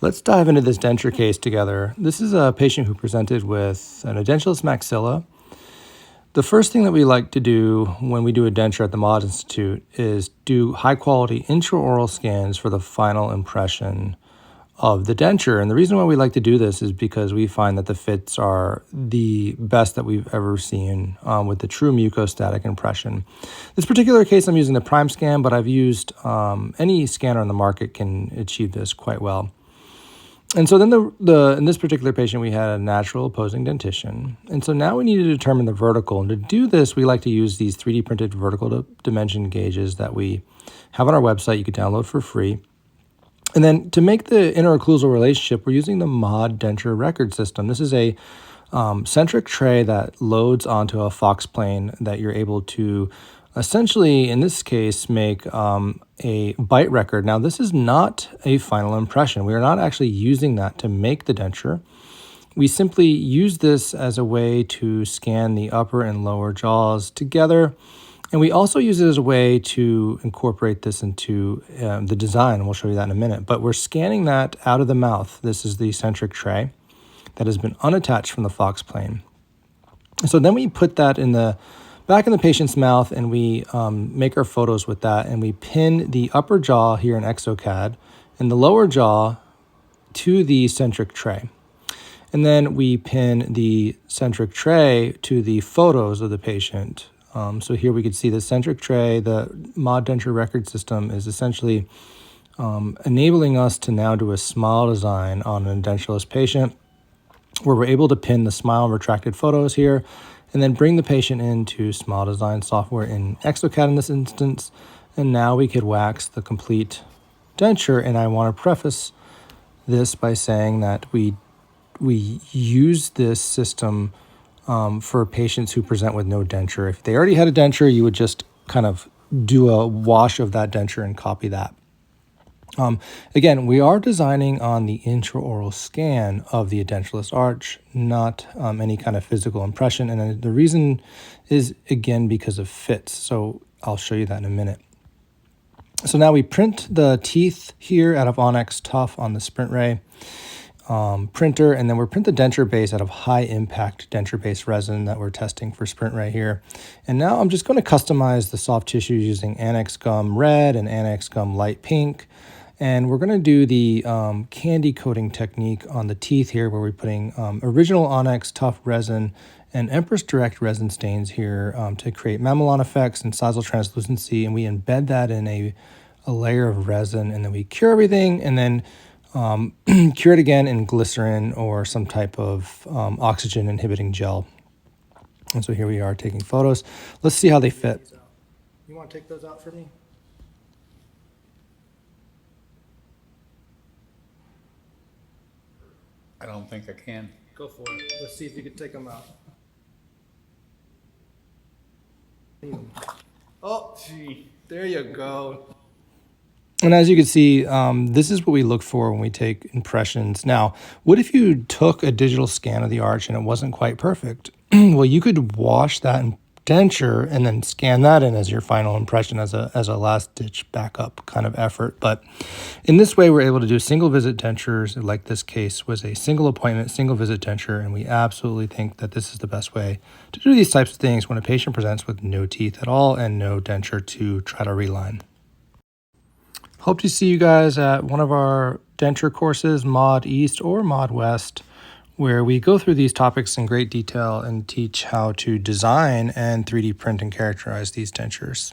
Let's dive into this denture case together. This is a patient who presented with an edentulous maxilla. The first thing that we like to do when we do a denture at the Mod Institute is do high-quality intraoral scans for the final impression of the denture. And the reason why we like to do this is because we find that the fits are the best that we've ever seen with the true mucostatic impression. This particular case, I'm using the Prime scan, but I've used any scanner on the market can achieve this quite well. And so then in this particular patient, we had a natural opposing dentition. And so now we need to determine the vertical. And to do this, we like to use these 3D printed vertical dimension gauges that we have on our website. You can download for free. And then to make the interocclusal relationship, we're using the Mod denture record system. This is a centric tray that loads onto a Fox plane that you're able to essentially, in this case, make a bite record. Now, this is not a final impression. We are not actually using that to make the denture. We simply use this as a way to scan the upper and lower jaws together. And we also use it as a way to incorporate this into the design. We'll show you that in a minute. But we're scanning that out of the mouth. This is the centric tray that has been unattached from the Fox plane. So then we put that in the back in the patient's mouth, and we make our photos with that, and we pin the upper jaw here in exocad and the lower jaw to the centric tray. And then we pin the centric tray to the photos of the patient. So here we could see the centric tray. The Mod denture record system is essentially enabling us to now do a smile design on an edentulous patient, where we're able to pin the smile and retracted photos here, and then bring the patient into smile design software in exocad in this instance. And now we could wax the complete denture. And I want to preface this by saying that we use this system for patients who present with no denture. If they already had a denture, you would just kind of do a wash of that denture and copy that. Again, we are designing on the intraoral scan of the edentulous arch, not any kind of physical impression. And the reason is, again, because of fits. So I'll show you that in a minute. So now we print the teeth here out of Onyx Tough on the Sprint Ray printer, and then we print the denture base out of high impact denture base resin that we're testing for Sprint Ray here. And now I'm just going to customize the soft tissues using Annex Gum Red and Annex Gum Light Pink. And we're going to do the candy coating technique on the teeth here, where we're putting original Onyx Tough resin and Empress Direct resin stains here to create mamelon effects and sizal translucency. And we embed that in a layer of resin, and then we cure everything, and then cure it again in glycerin or some type of oxygen inhibiting gel. And so here we are taking photos. Let's see how they fit. You want to take those out for me? I don't think I can. Go for it. Let's see if you can take them out. Oh, gee, there you go. And as you can see, this is what we look for when we take impressions. Now, what if you took a digital scan of the arch and it wasn't quite perfect? Well, you could wash that denture and then scan that in as your final impression as a last ditch backup kind of effort. But in this way, we're able to do single visit dentures. Like this case was a single appointment, single visit denture. And we absolutely think that this is the best way to do these types of things when a patient presents with no teeth at all and no denture to try to reline. Hope to see you guys at one of our denture courses, Mod East or Mod West, where we go through these topics in great detail and teach how to design and 3D print and characterize these dentures.